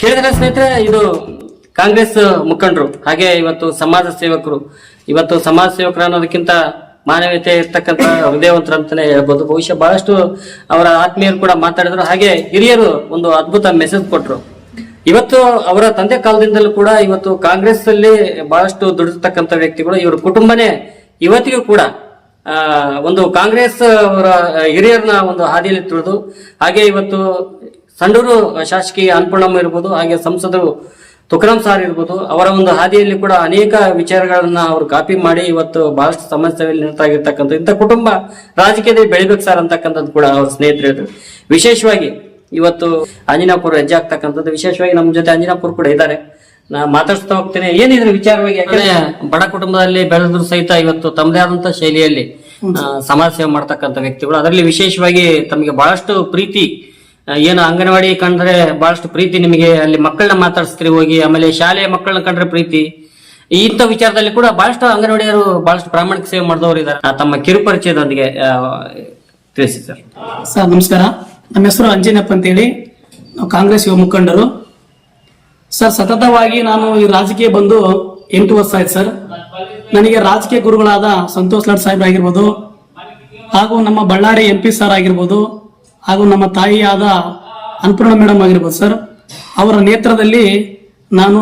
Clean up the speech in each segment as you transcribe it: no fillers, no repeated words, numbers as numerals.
ಕೇಳಿದ್ರೆ ಸ್ನೇಹಿತರೆ, ಇದು ಕಾಂಗ್ರೆಸ್ ಮುಖಂಡರು, ಹಾಗೆ ಇವತ್ತು ಸಮಾಜ ಸೇವಕರು. ಇವತ್ತು ಸಮಾಜ ಸೇವಕರು ಅನ್ನೋದಕ್ಕಿಂತ ಮಾನವೀಯತೆ ಇರ್ತಕ್ಕಂಥ ಹೃದಯವಂತರು ಅಂತಾನೆ ಹೇಳ್ಬೋದು. ಬಹುಶಃ ಬಹಳಷ್ಟು ಅವರ ಆತ್ಮೀಯರು ಕೂಡ ಮಾತಾಡಿದ್ರು, ಹಾಗೆ ಹಿರಿಯರು ಒಂದು ಅದ್ಭುತ ಮೆಸೇಜ್ ಕೊಟ್ರು. ಇವತ್ತು ಅವರ ತಂದೆ ಕಾಲದಿಂದಲೂ ಕೂಡ ಇವತ್ತು ಕಾಂಗ್ರೆಸ್ ಅಲ್ಲಿ ಬಹಳಷ್ಟು ದುಡಿರ್ತಕ್ಕಂಥ ವ್ಯಕ್ತಿಗಳು, ಇವ್ರ ಕುಟುಂಬನೇ ಇವತ್ತಿಗೂ ಕೂಡ ಒಂದು ಕಾಂಗ್ರೆಸ್ ಅವರ ಹಿರಿಯರನ್ನ ಒಂದು ಹಾದಿಯಲ್ಲಿ ತುಳಿದು, ಹಾಗೆ ಇವತ್ತು ಸಂಡೂರು ಶಾಸಕಿ ಅನ್ನಪೂರ್ಣಮ್ಮ ಇರ್ಬೋದು, ಹಾಗೆ ಸಂಸದರು ತುಕಾರಾಂ ಸಾರ್ ಇರ್ಬೋದು, ಅವರ ಒಂದು ಹಾದಿಯಲ್ಲಿ ಕೂಡ ಅನೇಕ ವಿಚಾರಗಳನ್ನ ಅವರು ಕಾಪಿ ಮಾಡಿ ಇವತ್ತು ಬಹಳಷ್ಟು ಸಮಸ್ಯೆಯಲ್ಲಿ ನಿರತರಾಗಿರ್ತಕ್ಕಂಥ ಇಂಥ ಕುಟುಂಬ ರಾಜಕೀಯದಲ್ಲಿ ಬೆಳಿಬೇಕು ಸರ್ ಅಂತಕ್ಕಂಥದ್ದು ಕೂಡ ಅವ್ರ ಸ್ನೇಹಿತರು ಹೇಳಿದ್ರು. ವಿಶೇಷವಾಗಿ ಇವತ್ತು ಅಂಜನಾಪುರ ಹೆಜ್ಜೆ ಆಗ್ತಕ್ಕಂಥದ್ದು, ವಿಶೇಷವಾಗಿ ನಮ್ಮ ಜೊತೆ ಅಂಜನಾಪುರ ಕೂಡ ಇದ್ದಾರೆ. ನಾ ಮಾತಾಡ್ಸ್ತಾ ಹೋಗ್ತೇನೆ ಏನಿದ್ರ ವಿಚಾರವಾಗಿ. ಯಾಕಂದ್ರೆ ಬಡ ಕುಟುಂಬದಲ್ಲಿ ಬೆಳೆದ್ರು ಸಹಿತ ಇವತ್ತು ತಮ್ಮದೇ ಆದಂತ ಶೈಲಿಯಲ್ಲಿ ಸಮಾಜ ಸೇವೆ ಮಾಡ್ತಕ್ಕಂಥ ವ್ಯಕ್ತಿಗಳು. ಅದರಲ್ಲಿ ವಿಶೇಷವಾಗಿ ತಮಗೆ ಬಹಳಷ್ಟು ಪ್ರೀತಿ, ಏನು ಅಂಗನವಾಡಿ ಕಂಡ್ರೆ ಬಹಳಷ್ಟು ಪ್ರೀತಿ ನಿಮಗೆ, ಅಲ್ಲಿ ಮಕ್ಕಳನ್ನ ಮಾತಾಡಿಸ್ತೀರಿ ಹೋಗಿ, ಆಮೇಲೆ ಶಾಲೆಯ ಮಕ್ಕಳನ್ನ ಕಂಡ್ರೆ ಪ್ರೀತಿ. ಇಂಥ ವಿಚಾರದಲ್ಲಿ ಕೂಡ ಬಹಳಷ್ಟು ಅಂಗನವಾಡಿಯರು ಬಹಳಷ್ಟು ಪ್ರಾಮಾಣಿಕ ಸೇವೆ ಮಾಡಿದವರು ಇದ್ದಾರೆ. ತಮ್ಮ ಕಿರುಪರಿಚಯದೊಂದಿಗೆ ತಿಳಿಸಿ ಸರ್. ಸರ್ ನಮಸ್ಕಾರ, ನಮ್ಮ ಹೆಸರು ಅಂಜನಪ್ಪ ಅಂತೇಳಿ, ನಾವು ಕಾಂಗ್ರೆಸ್ ಯುವ ಮುಖಂಡರು. ಸರ್ ಸತತವಾಗಿ ನಾನು ಈ ರಾಜಕೀಯ ಬಂದು 8 ವರ್ಷ ಆಯ್ತು ಸರ್. ನನಗೆ ರಾಜಕೀಯ ಗುರುಗಳಾದ ಸಂತೋಷ್ ಲಾಡ್ ಸಾಹೇಬ್ ಆಗಿರ್ಬೋದು, ಹಾಗೂ ನಮ್ಮ ಬಳ್ಳಾರಿ MP ಸರ್ ಆಗಿರ್ಬೋದು, ಹಾಗೂ ನಮ್ಮ ತಾಯಿಯಾದ ಅನ್ನಪೂರ್ಣ ಮೇಡಮ್ ಆಗಿರ್ಬೋದು ಸರ್, ಅವರ ನೇತೃತ್ವದಲ್ಲಿ ನಾನು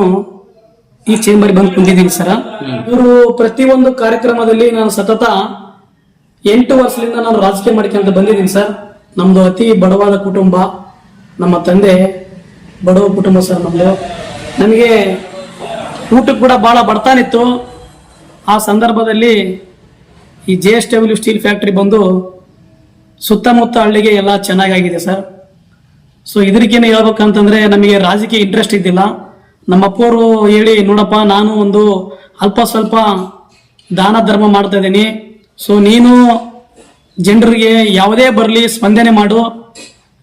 ಈ ಚೇಂಬರ್ ಬಂದು ಕುಂತಿದ್ದೀನಿ ಸರ್. ಇವರು ಪ್ರತಿಯೊಂದು ಕಾರ್ಯಕ್ರಮದಲ್ಲಿ ನಾನು ಸತತ 8 ವರ್ಷದಿಂದ ನಾನು ರಾಜಕೀಯ ಮಾಡ್ಕೊಂತ ಬಂದಿದ್ದೀನಿ ಸರ್. ನಮ್ದು ಅತಿ ಬಡವಾದ ಕುಟುಂಬ, ನಮ್ಮ ತಂದೆ ಬಡವ ಕುಟುಂಬ ಸರ್. ನಮಗೆ ಊಟಕ್ಕೆ ಕೂಡ ಬಹಳ ಬಡತಾನಿತ್ತು. ಆ ಸಂದರ್ಭದಲ್ಲಿ ಈ JSW ಸ್ಟೀಲ್ ಫ್ಯಾಕ್ಟರಿ ಬಂದು ಸುತ್ತಮುತ್ತ ಹಳ್ಳಿಗೆ ಎಲ್ಲ ಚೆನ್ನಾಗಿದೆ ಸರ್. ಸೊ ಇದಕ್ಕೇನು ಹೇಳ್ಬೇಕಂತಂದ್ರೆ, ನಮಗೆ ರಾಜಕೀಯ ಇಂಟ್ರೆಸ್ಟ್ ಇದ್ದಿಲ್ಲ. ನಮ್ಮ ಅಪ್ಪವರು ಹೇಳಿ, ನೋಡಪ್ಪ ನಾನು ಒಂದು ಅಲ್ಪ ಸ್ವಲ್ಪ ದಾನ ಧರ್ಮ ಮಾಡ್ತಾ ಇದ್ದೀನಿ, ಸೊ ನೀನು ಜನರಿಗೆ ಯಾವುದೇ ಬರಲಿ ಸ್ಪಂದನೆ ಮಾಡು,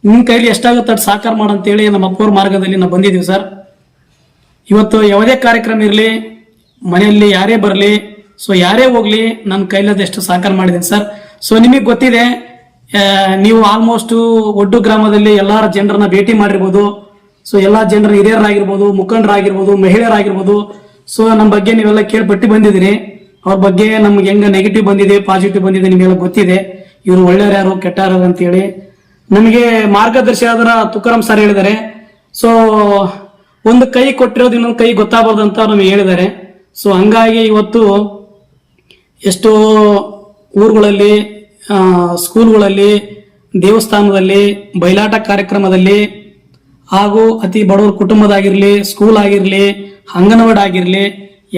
ನಿನ್ನ ಕೈಲಿ ಎಷ್ಟಾಗುತ್ತೆ ಅಷ್ಟು ಸಾಕಾರ ಮಾಡಂತೇಳಿ ನಮ್ಮ ಅಪ್ಪವ್ರ ಮಾರ್ಗದಲ್ಲಿ ನಾವು ಬಂದಿದ್ದೀವಿ ಸರ್. ಇವತ್ತು ಯಾವುದೇ ಕಾರ್ಯಕ್ರಮ ಇರಲಿ, ಮನೆಯಲ್ಲಿ ಯಾರೇ ಬರಲಿ, ಸೊ ಯಾರೇ ಹೋಗ್ಲಿ, ನನ್ನ ಕೈಲಾದ ಎಷ್ಟು ಸಾಕಾರ ಮಾಡಿದ್ದೀನಿ ಸರ್. ಸೊ ನಿಮಗೆ ಗೊತ್ತಿದೆ, ನೀವು ಆಲ್ಮೋಸ್ಟ್ ಒಡ್ಡು ಗ್ರಾಮದಲ್ಲಿ ಎಲ್ಲಾರ ಜನರನ್ನ ಭೇಟಿ ಮಾಡಿರ್ಬೋದು. ಸೊ ಎಲ್ಲಾ ಜನರು ಹಿರಿಯರಾಗಿರ್ಬೋದು, ಮುಖಂಡರಾಗಿರ್ಬೋದು, ಮಹಿಳೆಯರಾಗಿರ್ಬೋದು. ಸೊ ನಮ್ಮ ಬಗ್ಗೆ ನೀವೆಲ್ಲ ಕೇಳ್ಪಟ್ಟು ಬಂದಿದ್ದೀರಿ. ಅವ್ರ ಬಗ್ಗೆ ನಮ್ಗೆ ಹೆಂಗ ನೆಗೆಟಿವ್ ಬಂದಿದೆ, ಪಾಸಿಟಿವ್ ಬಂದಿದೆ ನಿಮಗೆಲ್ಲ ಗೊತ್ತಿದೆ. ಇವರು ಒಳ್ಳೆಯವ್ರು ಕೆಟ್ಟಾರ ಅಂತೇಳಿ ನಮಗೆ ಮಾರ್ಗದರ್ಶಿ ಆದ್ರ ತುಕಾರಾಂ ಸರ್ ಹೇಳಿದ್ದಾರೆ. ಸೊ ಒಂದು ಕೈ ಕೊಟ್ಟಿರೋದು ಇನ್ನೊಂದು ಕೈ ಗೊತ್ತಾಗಬಾರ್ದು ಅಂತ ನಮಗೆ ಹೇಳಿದ್ದಾರೆ. ಸೊ ಹಂಗಾಗಿ ಇವತ್ತು ಎಷ್ಟೋ ಊರುಗಳಲ್ಲಿ, ಸ್ಕೂಲ್ಗಳಲ್ಲಿ, ದೇವಸ್ಥಾನದಲ್ಲಿ, ಬಯಲಾಟ ಕಾರ್ಯಕ್ರಮದಲ್ಲಿ, ಹಾಗೂ ಅತಿ ಬಡವರ ಕುಟುಂಬದಾಗಿರ್ಲಿ, ಸ್ಕೂಲ್ ಆಗಿರ್ಲಿ, ಅಂಗನವಾಡಿ ಆಗಿರ್ಲಿ,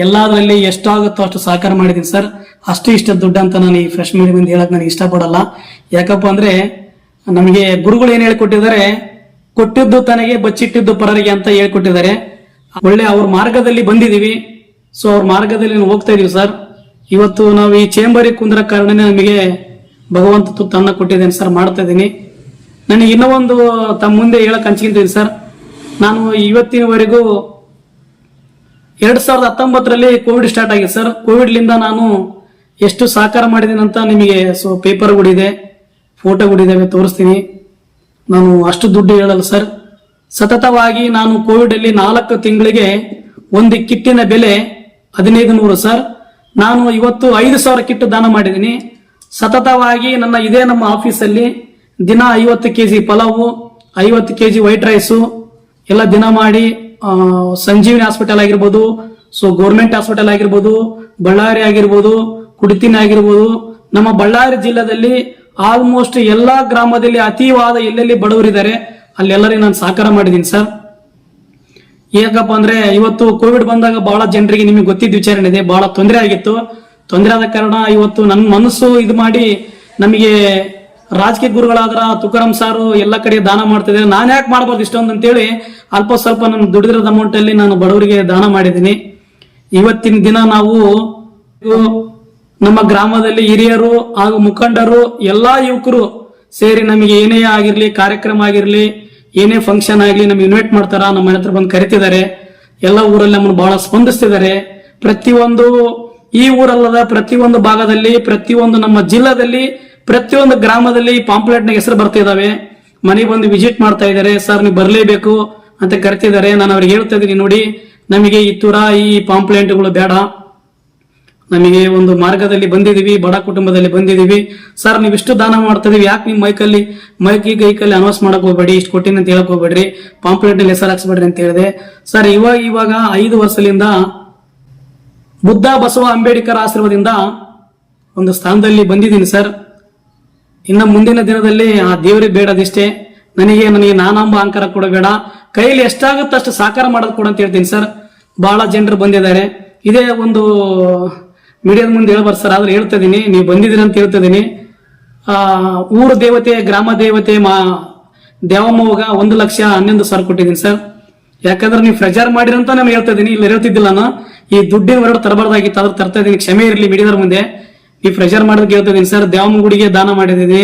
ಎಲ್ಲದರಲ್ಲಿ ಎಷ್ಟಾಗುತ್ತೋ ಅಷ್ಟು ಸಹಕಾರ ಮಾಡಿದ್ದೀನಿ ಸರ್. ಅಷ್ಟು ಇಷ್ಟ ದುಡ್ಡು ಅಂತ ನಾನು ಈ ಫ್ರೆಶ್ ಮೀಡಿಯಂ ಹೇಳಕ್ ನನಗೆ ಇಷ್ಟಪಡಲ್ಲ. ಯಾಕಪ್ಪ ಅಂದ್ರೆ ನಮಗೆ ಗುರುಗಳು ಏನ್ ಹೇಳ್ಕೊಟ್ಟಿದ್ದಾರೆ, ಕೊಟ್ಟಿದ್ದು ತನಗೆ ಬಚ್ಚಿಟ್ಟಿದ್ದು ಪರರಿಗೆ ಅಂತ ಹೇಳ್ಕೊಟ್ಟಿದ್ದಾರೆ. ಒಳ್ಳೆ ಅವ್ರ ಮಾರ್ಗದಲ್ಲಿ ಬಂದಿದೀವಿ. ಸೊ ಅವ್ರ ಮಾರ್ಗದಲ್ಲಿ ನಾವು ಹೋಗ್ತಾ ಇದೀವಿ ಸರ್. ಇವತ್ತು ನಾವು ಈ ಚೇಂಬರಿಗೆ ಕುಂದ್ರ ಕಾರಣನೇ ನಮಗೆ ಭಗವಂತ ತುತ್ತು ಅನ್ನ ಕೊಟ್ಟಿದ್ದೇನೆ ಸರ್, ಮಾಡ್ತಾ ಇದ್ದೀನಿ. ನನಗೆ ಇನ್ನೂ ಒಂದು ತಮ್ಮ ಮುಂದೆ ಹೇಳಕ್ ಹಂಚ್ಕೊಂತೀನಿ ಸರ್. ನಾನು ಇವತ್ತಿನವರೆಗೂ 2019ರಲ್ಲಿ ಕೋವಿಡ್ ಸ್ಟಾರ್ಟ್ ಆಗಿದೆ ಸರ್. ಕೋವಿಡ್ಲಿಂದ ನಾನು ಎಷ್ಟು ಸಹಕಾರ ಮಾಡಿದ್ದೀನಿ ಅಂತ ನಿಮಗೆ ಪೇಪರ್ಗಳಿದೆ, ಫೋಟೋಗಳಿದ್ದಾವೆ, ತೋರಿಸ್ತೀನಿ. ನಾನು ಅಷ್ಟು ದುಡ್ಡು ಹೇಳಲ್ಲ ಸರ್. ಸತತವಾಗಿ ನಾನು ಕೋವಿಡ್ ಅಲ್ಲಿ 4 ತಿಂಗಳಿಗೆ ಒಂದು ಕಿಟ್ಟಿನ ಬೆಲೆ 1500 ಸರ್. ನಾನು ಇವತ್ತು 5000 ಕಿಟ್ ದಾನ ಮಾಡಿದ್ದೀನಿ. ಸತತವಾಗಿ ನಮ್ಮ ಆಫೀಸಲ್ಲಿ ದಿನ 50 kg pulao, 50 kg white rice ಎಲ್ಲ ದಿನ ಮಾಡಿ, ಸಂಜೀವಿನಿ ಹಾಸ್ಪಿಟಲ್ ಆಗಿರ್ಬೋದು, ಸೊ ಗೌರ್ಮೆಂಟ್ ಹಾಸ್ಪಿಟಲ್ ಆಗಿರ್ಬೋದು, ಬಳ್ಳಾರಿ ಆಗಿರ್ಬೋದು, ಕುಡಿತಿನಿ ಆಗಿರ್ಬೋದು, ನಮ್ಮ ಬಳ್ಳಾರಿ ಜಿಲ್ಲೆಯಲ್ಲಿ ಆಲ್ಮೋಸ್ಟ್ ಎಲ್ಲಾ ಗ್ರಾಮದಲ್ಲಿ ಅತೀವಾದ ಎಲ್ಲೆಲ್ಲಿ ಬಡವರಿದ್ದಾರೆ ಅಲ್ಲೆಲ್ಲರಿಗೆ ನಾನು ಸಹಕಾರ ಮಾಡಿದ್ದೀನಿ ಸರ್. ಯಾಕಪ್ಪ ಅಂದ್ರೆ ಇವತ್ತು ಕೋವಿಡ್ ಬಂದಾಗ ಬಹಳ ಜನರಿಗೆ ನಿಮಗೆ ಗೊತ್ತಿದ್ದ ವಿಚಾರಣೆ ಇದೆ, ಬಹಳ ತೊಂದರೆ ಆಗಿತ್ತು. ತೊಂದರೆ ಆದ ಕಾರಣ ಇವತ್ತು ನನ್ನ ಮನಸ್ಸು ಇದು ಮಾಡಿ ನಮಗೆ ರಾಜಕೀಯ ಗುರುಗಳಾದ್ರ ತುಕಾರಾಂ ಸಾರು ಎಲ್ಲ ಕಡೆ ದಾನ ಮಾಡ್ತಿದ್ದಾರೆ. ನಾನು ಯಾಕೆ ಮಾಡಬಾರ್ದು ಇಷ್ಟೊಂದು ಅಂತೇಳಿ ಅಲ್ಪ ಸ್ವಲ್ಪ ನಾನು ದುಡಿದಿರೋದ ಅಮೌಂಟ್ ಅಲ್ಲಿ ನಾನು ಬಡವರಿಗೆ ದಾನ ಮಾಡಿದ್ದೀನಿ. ಇವತ್ತಿನ ದಿನ ನಾವು ನಮ್ಮ ಗ್ರಾಮದಲ್ಲಿ ಹಿರಿಯರು ಹಾಗೂ ಮುಖಂಡರು ಎಲ್ಲಾ ಯುವಕರು ಸೇರಿ ನಮಗೆ ಏನೇ ಆಗಿರ್ಲಿ, ಕಾರ್ಯಕ್ರಮ ಆಗಿರ್ಲಿ, ಏನೇ ಫಂಕ್ಷನ್ ಆಗ್ಲಿ ನಮ್ಗೆ ಇನ್ವೈಟ್ ಮಾಡ್ತಾರ, ನಮ್ಮ ಮನೆ ಹತ್ರ ಬಂದು ಕರಿತಿದ್ದಾರೆ. ಎಲ್ಲ ಊರಲ್ಲಿ ನಮ್ಮನ್ನು ಬಹಳ ಸ್ಪಂದಿಸ್ತಿದ್ದಾರೆ. ಪ್ರತಿಯೊಂದು ಈ ಊರಲ್ಲದ ಪ್ರತಿಯೊಂದು ಭಾಗದಲ್ಲಿ, ಪ್ರತಿಯೊಂದು ನಮ್ಮ ಜಿಲ್ಲಾದಲ್ಲಿ, ಪ್ರತಿಯೊಂದು ಗ್ರಾಮದಲ್ಲಿ ಪಾಂಪ್ಲೆಟ್ ನ ಹೆಸರು ಬರ್ತಾ ಇದಾವೆ. ಮನೆಗೆ ಬಂದು ವಿಸಿಟ್ ಮಾಡ್ತಾ ಇದ್ದಾರೆ. ಸರ್ ನೀವು ಬರಲೇಬೇಕು ಅಂತ ಕರಿತಿದ್ದಾರೆ. ನಾನು ಅವ್ರಿಗೆ ಹೇಳ್ತಾ ಇದ್ದೀನಿ, ನೋಡಿ ನಮಗೆ ಈ ತರ ಈ ಪಾಂಪ್ಲೆಂಟ್ಗಳು ಬೇಡ, ನಮಗೆ ಒಂದು ಮಾರ್ಗದಲ್ಲಿ ಬಂದಿದೀವಿ, ಬಡ ಕುಟುಂಬದಲ್ಲಿ ಬಂದಿದೀವಿ ಸರ್, ನೀವು ಇಷ್ಟು ದಾನ ಮಾಡ್ತಾ ಇದೀವಿ, ಯಾಕೆ ನೀವು ಗೈಕಲ್ಲಿ ಅನೌನ್ಸ್ ಮಾಡಕ್ ಹೋಗ್ಬೇಡಿ, ಇಷ್ಟು ಕೊಟ್ಟಿನಿ ಅಂತ ಹೇಳಕ್ ಹೋಗ್ಬೇಡ್ರಿ, ಪಾಂಪ್ಲೆಟ್ ಅಲ್ಲಿ ಹೆಸರು ಹಾಕ್ಸ್ಬೇಡ್ರಿ ಅಂತ ಹೇಳಿದೆ ಸರ್. ಇವಾಗ 5 ವರ್ಷದಿಂದ ಬುದ್ಧ ಬಸವ ಅಂಬೇಡ್ಕರ್ ಆಶೀರ್ವಾದದಿಂದ ಒಂದು ಸ್ಥಾನದಲ್ಲಿ ಬಂದಿದ್ದೀನಿ ಸರ್. ಇನ್ನು ಮುಂದಿನ ದಿನದಲ್ಲಿ ಆ ದೇವರಿಗೆ ಬೇಡದಿಷ್ಟೇ, ನನಗೆ ನಾನಂಬ ಅಹಂಕಾರ ಕೂಡ ಬೇಡ, ಕೈಲಿ ಎಷ್ಟಾಗುತ್ತೆ ಅಷ್ಟು ಸಾಕಾರ ಮಾಡೋದು ಕೂಡ ಅಂತ ಹೇಳ್ತೀನಿ ಸರ್. ಬಹಳ ಜನರು ಬಂದಿದ್ದಾರೆ, ಇದೇ ಒಂದು ಮೀಡಿಯಾದ ಮುಂದೆ ಹೇಳ್ಬಾರ್ದು ಸರ್, ಆದ್ರೆ ಹೇಳ್ತಾ ಇದೀನಿ, ನೀವು ಬಂದಿದ್ದೀರಿ ಅಂತ ಹೇಳ್ತಾ ಇದೀನಿ. ಊರು ದೇವತೆ, ಗ್ರಾಮ ದೇವತೆ ದೇವಮ್ಮವಾಗ 1,11,000 ಕೊಟ್ಟಿದ್ದೀನಿ ಸರ್. ಯಾಕಂದ್ರೆ ನೀವು ಪ್ರಚಾರ ಮಾಡಿರಂತ ನಾನು ಹೇಳ್ತಾ ಇದೀನಿ, ಇಲ್ಲ ಹೇಳ್ತಿದ್ದಿಲ್ಲ ನಾನು, ಈ ದುಡ್ಡಿನ ಹೊರಡು ತರಬಾರ್ದಾಗಿತ್ತು, ಅದ್ರ ತರ್ತಾ ಇದೀನಿ, ಕ್ಷಮೆ ಇರಲಿ ಮೀಡಿಯಾದ ಮುಂದೆ. ನೀವು ಪ್ರೆಷರ್ ಮಾಡೋದಕ್ಕೆ ಹೇಳ್ತಾ ಇದೀನಿ ಸರ್. ದೇವಮ್ಮ ಗುಡಿಗೆ ದಾನ ಮಾಡಿದ್ದೀನಿ,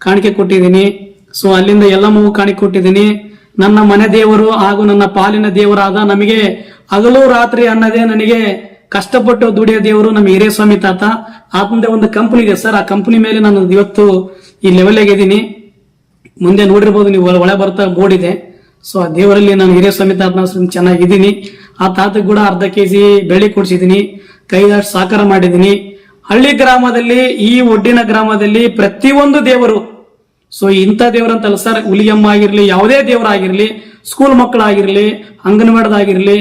ಕಾಣಿಕೆ ಕೊಟ್ಟಿದ್ದೀನಿ. ಸೊ ಅಲ್ಲಿಂದ ಎಲ್ಲಮ್ಮಗೂ ಕಾಣಿಕೆ ಕೊಟ್ಟಿದ್ದೀನಿ. ನನ್ನ ಮನೆ ದೇವರು ಹಾಗೂ ನನ್ನ ಪಾಲಿನ ದೇವರಾದ ನಮಗೆ ಹಗಲು ರಾತ್ರಿ ಅನ್ನದೇ ನನಗೆ ಕಷ್ಟಪಟ್ಟು ದುಡಿಯೋ ದೇವರು ನಮ್ಮ ಹಿರೇಸ್ವಾಮಿ ತಾತ. ಆತಂದೆ ಒಂದು ಕಂಪನಿ ಇದೆ ಸರ್, ಆ ಕಂಪನಿ ಮೇಲೆ ನಾನು ಇವತ್ತು ಈ ಲೆವೆಲ್ ಆಗಿದ್ದೀನಿ. ಮುಂದೆ ನೋಡಿರ್ಬೋದು ನೀವು, ಒಳ ಬರ್ತಾ ಬೋರ್ಡ್ ಇದೆ. ಸೊ ಆ ದೇವರಲ್ಲಿ ನಾನು ಹಿರೇಸ್ವಾಮಿ ತಾತನ ಚೆನ್ನಾಗಿದ್ದೀನಿ. ಆ ತಾತಕ್ಕೆ ಕೂಡ ಅರ್ಧ ಕೆಜಿ ಬೆಳ್ಳಿ ಕೊಡ್ಸಿದ್ದೀನಿ, ಕೈದಾಷ್ಟು ಸಾಕಾರ ಮಾಡಿದ್ದೀನಿ. ಹಳ್ಳಿ ಗ್ರಾಮದಲ್ಲಿ, ಈ ಒಡ್ಡಿನ ಗ್ರಾಮದಲ್ಲಿ ಪ್ರತಿಯೊಂದು ದೇವರು, ಸೊ ಇಂಥ ದೇವರಂತಲ್ಲ ಸರ್, ಹುಲಿಯಮ್ಮ ಆಗಿರ್ಲಿ, ಯಾವುದೇ ದೇವರಾಗಿರ್ಲಿ, ಸ್ಕೂಲ್ ಮಕ್ಕಳಾಗಿರ್ಲಿ, ಅಂಗನವಾಡದಾಗಿರ್ಲಿ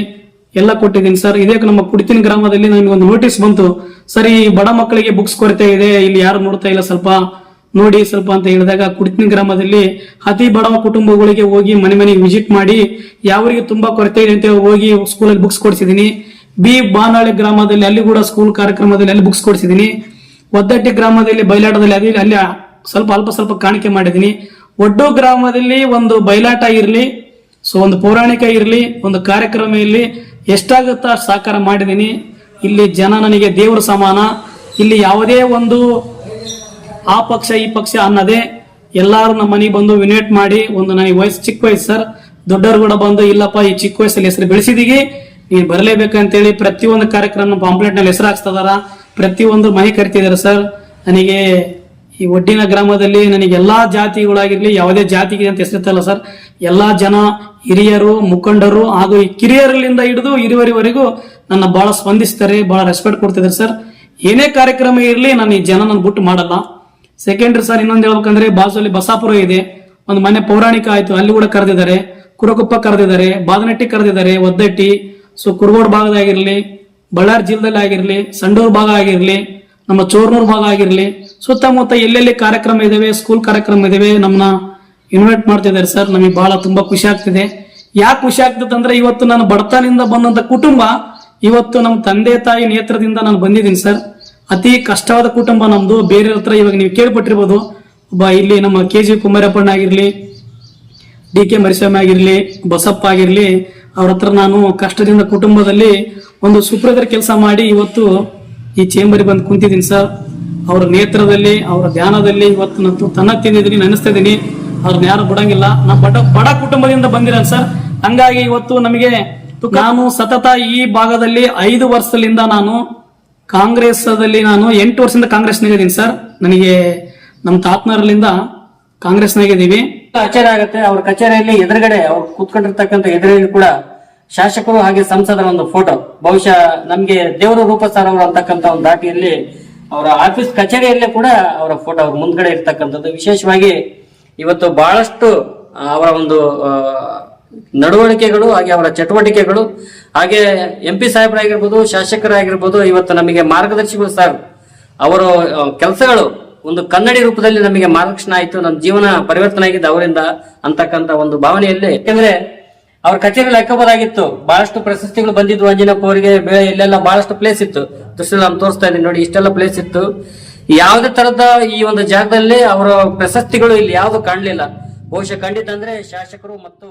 ಎಲ್ಲ ಕೊಟ್ಟಿದ್ದೀನಿ ಸರ್. ಇದೇ ನಮ್ಮ ಕುಡಿತಿನ ಗ್ರಾಮದಲ್ಲಿ ನನಗೆ ಒಂದು ನೋಟಿಸ್ ಬಂತು ಸರ್, ಈ ಬಡ ಮಕ್ಕಳಿಗೆ ಬುಕ್ಸ್ ಕೊರತೆ ಇದೆ, ಇಲ್ಲಿ ಯಾರು ನೋಡ್ತಾ ಇಲ್ಲ, ಸ್ವಲ್ಪ ನೋಡಿ ಸ್ವಲ್ಪ ಅಂತ ಹೇಳಿದಾಗ, ಕುಡಿತಿನ ಗ್ರಾಮದಲ್ಲಿ ಅತಿ ಬಡವ ಕುಟುಂಬಗಳಿಗೆ ಹೋಗಿ ಮನೆಗೆ ವಿಸಿಟ್ ಮಾಡಿ ಯಾವರಿಗೆ ತುಂಬಾ ಕೊರತೆ ಇದೆ ಅಂತ ಹೋಗಿ ಸ್ಕೂಲಲ್ಲಿ ಬುಕ್ಸ್ ಕೊಡಿಸಿದೀನಿ. ಬಾನಾಳಿ ಗ್ರಾಮದಲ್ಲಿ ಅಲ್ಲಿ ಕೂಡ ಸ್ಕೂಲ್ ಕಾರ್ಯಕ್ರಮದಲ್ಲಿ ಅಲ್ಲಿ ಬುಕ್ಸ್ ಕೊಡಿಸಿದೀನಿ. ಒದ್ದಟ್ಟಿ ಗ್ರಾಮದಲ್ಲಿ ಬಯಲಾಟದಲ್ಲಿ ಅಲ್ಲಿ ಸ್ವಲ್ಪ ಕಾಣಿಕೆ ಮಾಡಿದೀನಿ. ಒಡ್ಡು ಗ್ರಾಮದಲ್ಲಿ ಒಂದು ಬಯಲಾಟ ಇರಲಿ, ಸೊ ಒಂದು ಪೌರಾಣಿಕ ಇರಲಿ, ಒಂದು ಕಾರ್ಯಕ್ರಮ ಇರಲಿ, ಎಷ್ಟಾಗುತ್ತಾ ಸಾಕಾರ ಮಾಡಿದೀನಿ. ಇಲ್ಲಿ ಜನ ನನಗೆ ದೇವರು ಸಮಾನ. ಇಲ್ಲಿ ಯಾವುದೇ ಒಂದು ಆ ಪಕ್ಷ ಈ ಪಕ್ಷ ಅನ್ನದೇ ಎಲ್ಲಾರು ನಮ್ಮ ಮನೆಗೆ ಬಂದು ಇನ್ವೈಟ್ ಮಾಡಿ, ಒಂದು ನನಗೆ ಚಿಕ್ಕ ವಯಸ್ಸು ಸರ್, ದೊಡ್ಡವರು ಕೂಡ ಬಂದು ಇಲ್ಲಪ್ಪ ಈ ಚಿಕ್ಕ ವಯಸ್ಸಲ್ಲಿ ಹೆಸರು ಬೆಳೆಸಿದೀಗಿ, ನೀನ್ ಬರಲೇಬೇಕಂತೇಳಿ ಪ್ರತಿಯೊಂದು ಕಾರ್ಯಕ್ರಮ ಪಾಂಪ್ಲೆಟ್ ನಲ್ಲಿ ಹೆಸರು ಹಾಕ್ಸ್ತಿದಾರ, ಪ್ರತಿಯೊಂದು ಮನೆ ಕರಿತಿದಾರೆ ಸರ್. ನನಗೆ ಈ ಒಡ್ಡಿನ ಗ್ರಾಮದಲ್ಲಿ ನನಗೆ ಎಲ್ಲಾ ಜಾತಿಗಳಾಗಿರ್ಲಿ, ಯಾವುದೇ ಜಾತಿಗೆ ಅಂತ ಹೆಸರಿತ್ತಲ್ಲ ಸರ್, ಎಲ್ಲಾ ಜನ ಹಿರಿಯರು, ಮುಖಂಡರು ಹಾಗೂ ಈ ಕಿರಿಯರಲ್ಲಿಂದ ಹಿಡಿದು ಹಿರಿಯವರಿವರೆಗೂ ನನ್ನ ಬಹಳ ಸ್ಪಂದಿಸ್ತಾರೆ, ಬಹಳ ರೆಸ್ಪೆಕ್ಟ್ ಕೊಡ್ತಿದ್ದಾರೆ ಸರ್. ಏನೇ ಕಾರ್ಯಕ್ರಮ ಇರಲಿ ನಾನು ಈ ಜನ ನನ್ನ ಬಿಟ್ಟು ಮಾಡಲ್ಲ. ಸೆಕೆಂಡ್ರಿ ಸರ್, ಇನ್ನೊಂದು ಹೇಳ್ಬೇಕಂದ್ರೆ ಬಾಜುಲಿ ಬಸಾಪುರ ಇದೆ, ಒಂದು ಮನೆ ಪೌರಾಣಿಕ ಆಯ್ತು, ಅಲ್ಲಿ ಕೂಡ ಕರೆದಿದ್ದಾರೆ, ಕುರಗುಪ್ಪ ಕರೆದಿದ್ದಾರೆ, ಬಾದನಟ್ಟಿ ಕರೆದಿದ್ದಾರೆ, ಒದ್ದಟ್ಟಿ, ಸೊ ಕುರುಗೋಡ್ ಭಾಗದಾಗಿರ್ಲಿ, ಬಳ್ಳಾರಿ ಜಿಲ್ಲೆದಲ್ಲಿ ಆಗಿರ್ಲಿ, ಸಂಡೂರು ಭಾಗ ಆಗಿರ್ಲಿ, ನಮ್ಮ ಚೋರ್ನೂರ್ ಭಾಗ ಆಗಿರ್ಲಿ, ಸುತ್ತಮುತ್ತ ಎಲ್ಲೆಲ್ಲಿ ಕಾರ್ಯಕ್ರಮ ಇದಾವೆ, ಸ್ಕೂಲ್ ಕಾರ್ಯಕ್ರಮ ಇದಾವೆ, ನಮ್ಮನ್ನ ಇನ್ವೈಟ್ ಮಾಡ್ತಿದ್ದಾರೆ ಸರ್. ನಮಗೆ ಬಹಳ ತುಂಬಾ ಖುಷಿ ಆಗ್ತಿದೆ. ಯಾಕೆ ಖುಷಿ ಆಗ್ತದೆ ಅಂದ್ರೆ, ಇವತ್ತು ನಾನು ಬಡತನದಿಂದ ಬಂದಂತ ಕುಟುಂಬ, ಇವತ್ತು ನಮ್ಮ ತಂದೆ ತಾಯಿ ನೇತ್ರದಿಂದ ನಾನು ಬಂದಿದ್ದೀನಿ ಸರ್. ಅತಿ ಕಷ್ಟವಾದ ಕುಟುಂಬ ನಮ್ದು. ಬೇರೆ ಹತ್ರ ಇವಾಗ ನೀವು ಕೇಳ್ಪಟ್ಟಿರ್ಬೋದು, ಒಬ್ಬ ಇಲ್ಲಿ ನಮ್ಮ KG ಕುಮಾರಪ್ಪಣ್ಣ ಆಗಿರ್ಲಿ, DK ಮರಿಸ್ವಾಮಿ ಆಗಿರ್ಲಿ, ಬಸಪ್ಪ ಆಗಿರ್ಲಿ, ಅವ್ರ ಹತ್ರ ನಾನು ಕಷ್ಟದಿಂದ ಕುಟುಂಬದಲ್ಲಿ ಒಂದು ಸುಪ್ರದರ ಕೆಲಸ ಮಾಡಿ ಇವತ್ತು ಈ ಚೇಂಬರ್ಗೆ ಬಂದು ಕುಂತಿದ್ದೀನಿ ಸರ್. ಅವರ ನೇತ್ರದಲ್ಲಿ, ಅವರ ಧ್ಯಾನದಲ್ಲಿ ಇವತ್ತು ನಾನು ತನ್ನ ತಿಂದಿದ್ದೀನಿ, ನೆನೆಸ್ತಾ ಇದ್ದೀನಿ. ಅವ್ರನ್ನ ಯಾರು ಬಿಡಂಗಿಲ್ಲ. ನಾ ಬಡ ಕುಟುಂಬದಿಂದ ಬಂದಿರಲ್ಲ ಸರ್. ಹಂಗಾಗಿ ಇವತ್ತು ನಮಗೆ ನಾನು ಸತತ ಈ ಭಾಗದಲ್ಲಿ 5 ವರ್ಷದಿಂದ ನಾನು ಕಾಂಗ್ರೆಸ್ದಲ್ಲಿ, ನಾನು 8 ವರ್ಷದಿಂದ ಕಾಂಗ್ರೆಸ್ನಾಗ ಇದೀನಿ ಸರ್. ನನಗೆ ನಮ್ಮ ತಾತನವರಲ್ಲಿಂದ ಕಾಂಗ್ರೆಸ್ನಾಗ ಇದೀವಿ. ಕಚೇರಿ ಆಗುತ್ತೆ, ಅವ್ರ ಕಚೇರಿಯಲ್ಲಿ ಎದುರುಗಡೆ ಅವ್ರು ಕೂತ್ಕೊಂಡಿರ್ತಕ್ಕಂಥ ಎದುರಲ್ಲಿ ಕೂಡ ಶಾಸಕರು ಹಾಗೆ ಸಂಸದರ ಒಂದು ಫೋಟೋ, ಬಹುಶಃ ನಮ್ಗೆ ದೇವರ ರೂಪ ಸರ್ ಅವರು ಅಂತಕ್ಕಂಥ ಒಂದು ದಾಟಿಯಲ್ಲಿ ಅವರ ಆಫೀಸ್ ಕಚೇರಿಯಲ್ಲೇ ಕೂಡ ಅವರ ಫೋಟೋ ಅವ್ರ ಮುಂದ್ಗಡೆ ಇರ್ತಕ್ಕಂಥದ್ದು. ವಿಶೇಷವಾಗಿ ಇವತ್ತು ಬಹಳಷ್ಟು ಅವರ ಒಂದು ನಡವಳಿಕೆಗಳು, ಹಾಗೆ ಅವರ ಚಟುವಟಿಕೆಗಳು, ಹಾಗೆ MP ಸಾಹೇಬರಾಗಿರ್ಬೋದು, ಶಾಸಕರಾಗಿರ್ಬೋದು, ಇವತ್ತು ನಮಗೆ ಮಾರ್ಗದರ್ಶಿಗಳು ಸರ್. ಅವರ ಕೆಲಸಗಳು ಒಂದು ಕನ್ನಡಿ ರೂಪದಲ್ಲಿ ನಮಗೆ ಮಾರ್ಗದರ್ಶನ ಆಯ್ತು, ನಮ್ಮ ಜೀವನ ಪರಿವರ್ತನೆ ಆಗಿದೆ ಅವರಿಂದ ಅಂತಕ್ಕಂಥ ಒಂದು ಭಾವನೆಯಲ್ಲಿ. ಯಾಕಂದ್ರೆ ಅವ್ರ ಕಚೇರಿಯಲ್ಲಿ ಹಾಕೋಬೋದಾಗಿತ್ತು, ಬಹಳಷ್ಟು ಪ್ರಶಸ್ತಿಗಳು ಬಂದಿದ್ವು ಅಂಜನಪ್ಪ ಅವರಿಗೆ. ಇಲ್ಲೆಲ್ಲ ಬಹಳಷ್ಟು ಪ್ಲೇಸ್ ಇತ್ತು, ದೃಶ್ಯ ನಾನು ತೋರಿಸ್ತಾ ಇದ್ದೀನಿ ನೋಡಿ, ಇಷ್ಟೆಲ್ಲ ಪ್ಲೇಸ್ ಇತ್ತು. ಯಾವುದೇ ತರದ ಈ ಒಂದು ಜಾಗದಲ್ಲಿ ಅವರ ಪ್ರಶಸ್ತಿಗಳು ಇಲ್ಲಿ ಯಾವ್ದು ಕಾಣಲಿಲ್ಲ. ಬಹುಶಃ ಖಂಡಿತ ಅಂದ್ರೆ ಶಾಸಕರು ಮತ್ತು